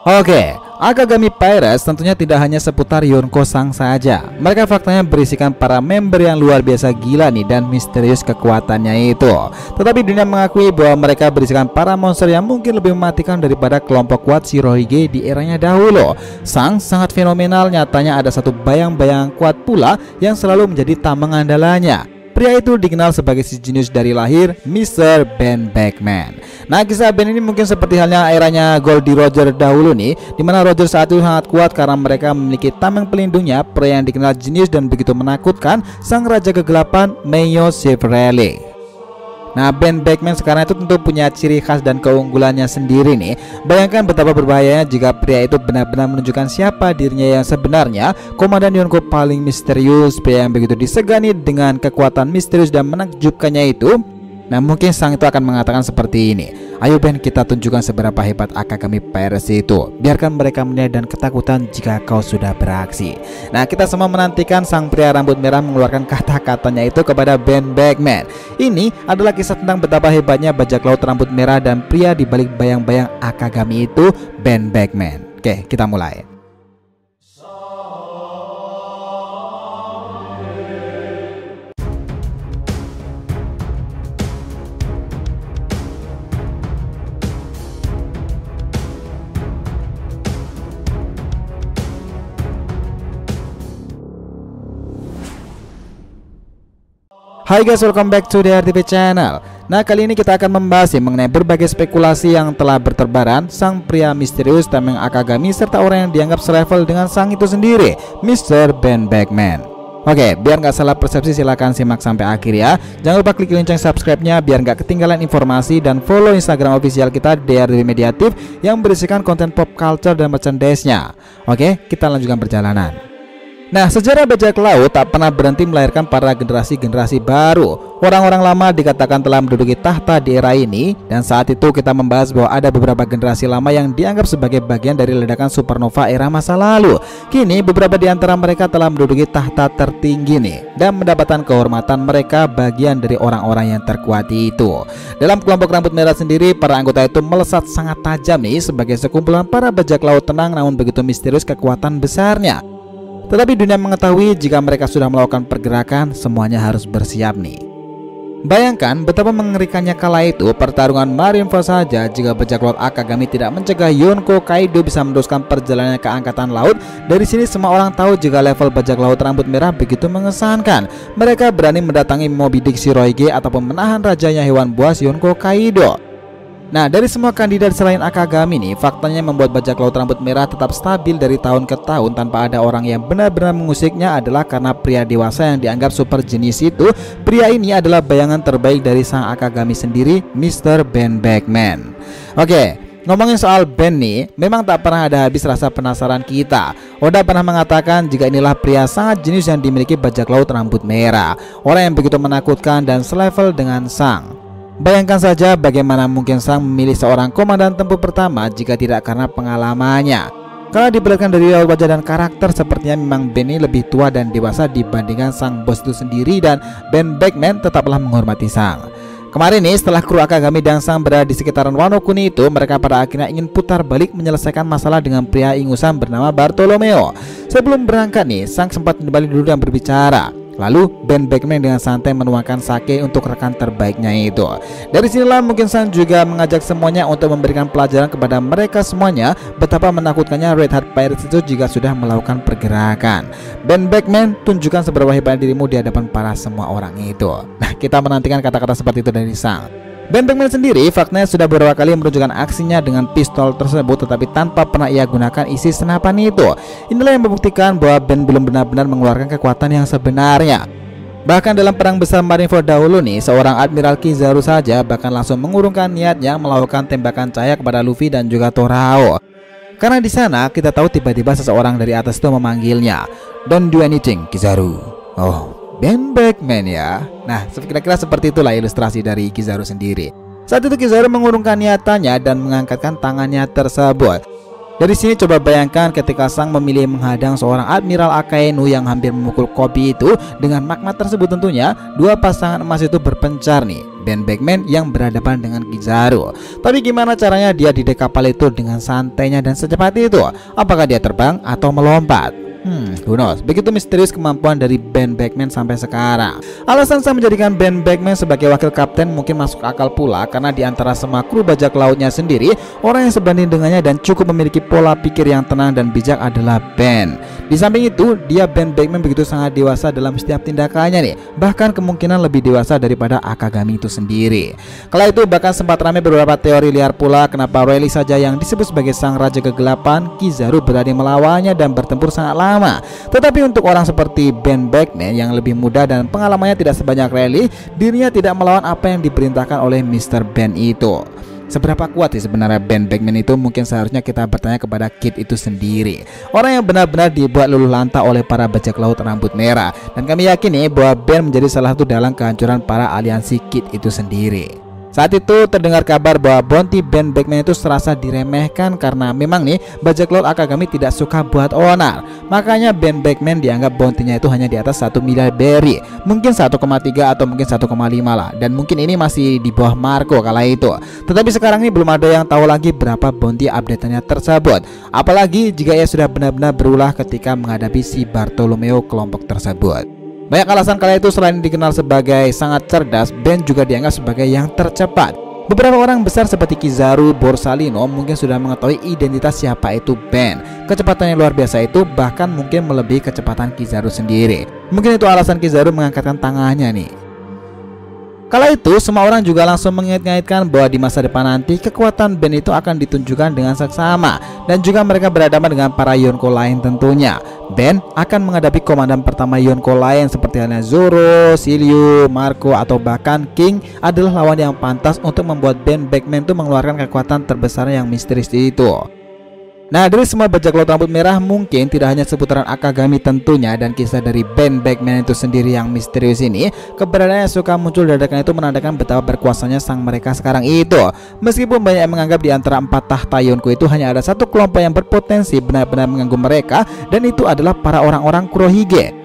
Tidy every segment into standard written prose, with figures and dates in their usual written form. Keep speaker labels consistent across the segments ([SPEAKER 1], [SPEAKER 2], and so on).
[SPEAKER 1] Oke, Akagami Pirates tentunya tidak hanya seputar Yonko Sang saja. Mereka faktanya berisikan para member yang luar biasa gila nih dan misterius kekuatannya itu. Tetapi dunia mengakui bahwa mereka berisikan para monster yang mungkin lebih mematikan daripada kelompok kuat Shirohige di eranya dahulu. Sang sangat fenomenal, nyatanya ada satu bayang-bayang kuat pula yang selalu menjadi tameng andalanya. Pria itu dikenal sebagai si jenius dari lahir, Mr. Ben Beckman. Nah, kisah Ben ini mungkin seperti halnya eranya Goldie Roger dahulu nih, dimana Roger saat itu sangat kuat karena mereka memiliki tameng pelindungnya, pria yang dikenal jenius dan begitu menakutkan, sang raja kegelapan Meio Chivalry. Nah, Ben Beckman sekarang itu tentu punya ciri khas dan keunggulannya sendiri nih. Bayangkan betapa berbahayanya jika pria itu benar-benar menunjukkan siapa dirinya yang sebenarnya. Komandan Yonko paling misterius, pria yang begitu disegani dengan kekuatan misterius dan menakjubkannya itu. Nah, mungkin sang itu akan mengatakan seperti ini, ayo Ben, kita tunjukkan seberapa hebat Akagami Pirates itu. Biarkan mereka menilai dan ketakutan jika kau sudah beraksi. Nah, kita semua menantikan sang pria rambut merah mengeluarkan kata-katanya itu kepada Ben Beckman. Ini adalah kisah tentang betapa hebatnya bajak laut rambut merah dan pria di balik bayang-bayang Akagami itu, Ben Beckman. Oke, kita mulai. Hai guys, welcome back to the RTV channel. Nah, kali ini kita akan membahas mengenai berbagai spekulasi yang telah berterbaran sang pria misterius tameng Akagami serta orang yang dianggap selevel dengan sang itu sendiri, Mr. Ben Beckman. Oke, biar nggak salah persepsi silahkan simak sampai akhir ya. Jangan lupa klik lonceng subscribe-nya biar nggak ketinggalan informasi, dan follow Instagram official kita DRTV Mediatif yang berisikan konten pop culture dan merchandise-nya. Oke, kita lanjutkan perjalanan. Nah, sejarah bajak laut tak pernah berhenti melahirkan para generasi-generasi baru. Orang-orang lama dikatakan telah menduduki tahta di era ini, dan saat itu kita membahas bahwa ada beberapa generasi lama yang dianggap sebagai bagian dari ledakan supernova era masa lalu. Kini beberapa di antara mereka telah menduduki tahta tertinggi nih, dan mendapatkan kehormatan mereka bagian dari orang-orang yang terkuat itu. Dalam kelompok rambut merah sendiri, para anggota itu melesat sangat tajam nih sebagai sekumpulan para bajak laut tenang namun begitu misterius kekuatan besarnya. Tetapi dunia mengetahui jika mereka sudah melakukan pergerakan, semuanya harus bersiap nih. Bayangkan betapa mengerikannya kala itu pertarungan Marineford saja jika bajak laut Akagami tidak mencegah Yonko Kaido bisa meneruskan perjalanannya ke angkatan laut. Dari sini semua orang tahu jika level bajak laut rambut merah begitu mengesankan. Mereka berani mendatangi Moby Dick Shirohige ataupun menahan rajanya hewan buas Yonko Kaido. Nah, dari semua kandidat selain Akagami nih, faktanya membuat bajak laut rambut merah tetap stabil dari tahun ke tahun tanpa ada orang yang benar-benar mengusiknya adalah karena pria dewasa yang dianggap super jenius itu. Pria ini adalah bayangan terbaik dari sang Akagami sendiri, Mr. Ben Beckman. Oke, ngomongin soal Ben nih, memang tak pernah ada habis rasa penasaran kita. Oda pernah mengatakan jika inilah pria sangat jenius yang dimiliki bajak laut rambut merah, orang yang begitu menakutkan dan selevel dengan sang. Bayangkan saja bagaimana mungkin sang memilih seorang komandan tempur pertama jika tidak karena pengalamannya. Kalau diperlihatkan dari raut wajah dan karakter, sepertinya memang Ben ini lebih tua dan dewasa dibandingkan sang bos itu sendiri, dan Ben Beckman tetaplah menghormati sang. Kemarin nih, setelah kru Akagami dan sang berada di sekitaran Wano Kuni itu, mereka pada akhirnya ingin putar balik menyelesaikan masalah dengan pria ingusan bernama Bartolomeo. Sebelum berangkat nih, sang sempat kembali dulu dan berbicara. Lalu Ben Beckman dengan santai menuangkan sake untuk rekan terbaiknya itu. Dari sinilah mungkin sang juga mengajak semuanya untuk memberikan pelajaran kepada mereka semuanya betapa menakutkannya Red Heart Pirates itu jika sudah melakukan pergerakan. Ben Beckman, tunjukkan seberapa hebat dirimu di hadapan para semua orang itu. Nah, kita menantikan kata-kata seperti itu dari sang. Ben Beckman sendiri faktanya sudah beberapa kali menunjukkan aksinya dengan pistol tersebut, tetapi tanpa pernah ia gunakan isi senapan itu. Inilah yang membuktikan bahwa Ben belum benar-benar mengeluarkan kekuatan yang sebenarnya. Bahkan dalam perang besar Marineford dahulu nih, seorang Admiral Kizaru saja bahkan langsung mengurungkan niatnya melakukan tembakan cahaya kepada Luffy dan juga Torao. Karena di sana kita tahu tiba-tiba seseorang dari atas itu memanggilnya, "Don't do anything, Kizaru." Oh, Ben Beckman ya. Nah, kira-kira seperti itulah ilustrasi dari Kizaru sendiri. Saat itu Kizaru mengurungkan niatannya dan mengangkatkan tangannya tersebut. Dari sini coba bayangkan ketika sang memilih menghadang seorang Admiral Akainu yang hampir memukul Kobe itu. Dengan magma tersebut tentunya dua pasangan emas itu berpencar nih. Ben Beckman yang berhadapan dengan Kizaru. Tapi gimana caranya dia di dek kapal itu dengan santainya dan secepat itu? Apakah dia terbang atau melompat? Who knows? Begitu misterius kemampuan dari Ben Beckman sampai sekarang. Alasan saya menjadikan Ben Beckman sebagai wakil kapten mungkin masuk akal pula, karena di antara semua kru bajak lautnya sendiri, orang yang sebanding dengannya dan cukup memiliki pola pikir yang tenang dan bijak adalah Ben. Di samping itu, Ben Beckman begitu sangat dewasa dalam setiap tindakannya nih, bahkan kemungkinan lebih dewasa daripada Akagami itu sendiri. Kala itu bahkan sempat ramai beberapa teori liar pula kenapa Rayleigh saja yang disebut sebagai sang raja kegelapan, Kizaru berani melawannya dan bertempur sangat lama. Tetapi untuk orang seperti Ben Beckman yang lebih muda dan pengalamannya tidak sebanyak Rayleigh, dirinya tidak melawan apa yang diperintahkan oleh Mr. Ben itu. Seberapa kuat sih sebenarnya Ben Beckman itu? Mungkin seharusnya kita bertanya kepada Kid itu sendiri, orang yang benar-benar dibuat luluh lantah oleh para bajak laut rambut merah. Dan kami yakin nih bahwa Ben menjadi salah satu dalang kehancuran para aliansi Kid itu sendiri. Saat itu terdengar kabar bahwa bounty Ben Beckman itu serasa diremehkan karena memang nih bajak laut Akagami tidak suka buat onar. Makanya Ben Beckman dianggap bounty-nya itu hanya di atas 1 miliar berry, mungkin 1,3 atau mungkin 1,5 lah. Dan mungkin ini masih di bawah Marco kala itu. Tetapi sekarang ini belum ada yang tahu lagi berapa bounty update-nya tersebut. Apalagi jika ia sudah benar-benar berulah ketika menghadapi si Bartolomeo kelompok tersebut. Banyak alasan kala itu, selain dikenal sebagai sangat cerdas, Ben juga dianggap sebagai yang tercepat. Beberapa orang besar seperti Kizaru, Borsalino mungkin sudah mengetahui identitas siapa itu Ben. Kecepatan yang luar biasa itu bahkan mungkin melebihi kecepatan Kizaru sendiri. Mungkin itu alasan Kizaru mengangkatkan tangannya nih. Kala itu semua orang juga langsung mengait-ngaitkan bahwa di masa depan nanti kekuatan Ben itu akan ditunjukkan dengan seksama, dan juga mereka berhadapan dengan para Yonko lain tentunya. Ben akan menghadapi komandan pertama Yonko lain seperti halnya Zoro, Shiryu, Marco, atau bahkan King adalah lawan yang pantas untuk membuat Ben Beckman itu mengeluarkan kekuatan terbesar yang misterius itu. Nah, dari semua bajak laut rambut merah mungkin tidak hanya seputaran Akagami tentunya, dan kisah dari Ben Beckman itu sendiri yang misterius ini, keberadaannya suka muncul dadakan itu menandakan betapa berkuasanya sang mereka sekarang itu. Meskipun banyak yang menganggap di antara 4 tahta Yonko itu hanya ada satu kelompok yang berpotensi benar-benar mengganggu mereka, dan itu adalah para orang-orang Kurohige.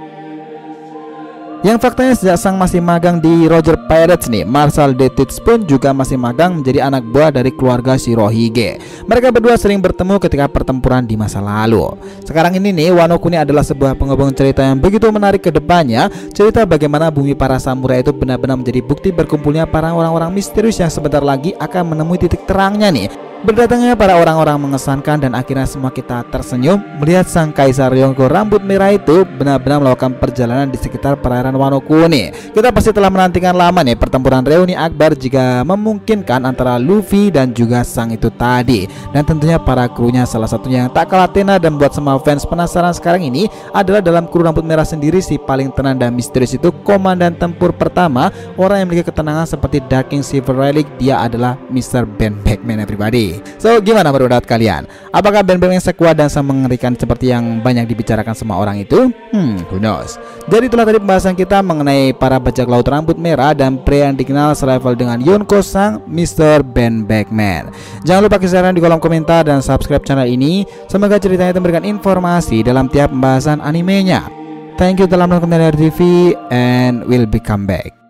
[SPEAKER 1] Yang faktanya sejak sang masih magang di Roger Pirates nih, Marshal de Tits pun juga masih magang menjadi anak buah dari keluarga Shirohige. Mereka berdua sering bertemu ketika pertempuran di masa lalu. Sekarang ini nih, Wano Kuni adalah sebuah penghubung cerita yang begitu menarik ke depannya. Cerita bagaimana bumi para samurai itu benar-benar menjadi bukti berkumpulnya para orang-orang misterius yang sebentar lagi akan menemui titik terangnya nih. Berdatangnya para orang-orang mengesankan, dan akhirnya semua kita tersenyum melihat sang kaisar Yonko rambut merah itu benar-benar melakukan perjalanan di sekitar perairan Wano Kuni. Kita pasti telah menantikan lama nih pertempuran reuni akbar jika memungkinkan antara Luffy dan juga sang itu tadi. Dan tentunya para krunya, salah satunya yang tak kalah tenar dan buat semua fans penasaran sekarang ini adalah dalam kru rambut merah sendiri si paling tenang dan misterius itu komandan tempur pertama, orang yang memiliki ketenangan seperti Dark King Silver Relic. Dia adalah Mr. Ben Beckman, everybody. So, gimana menurut kalian? Apakah Ben Beckman sekuat dan mengerikan seperti yang banyak dibicarakan semua orang itu? Who knows? Jadi itulah tadi pembahasan kita mengenai para bajak laut rambut merah dan pria yang dikenal selevel dengan Yonko sang Mr. Ben Beckman. Jangan lupa share di kolom komentar dan subscribe channel ini. Semoga ceritanya itu memberikan informasi dalam tiap pembahasan animenya. Thank you telah menonton dari TV, and we'll be come back.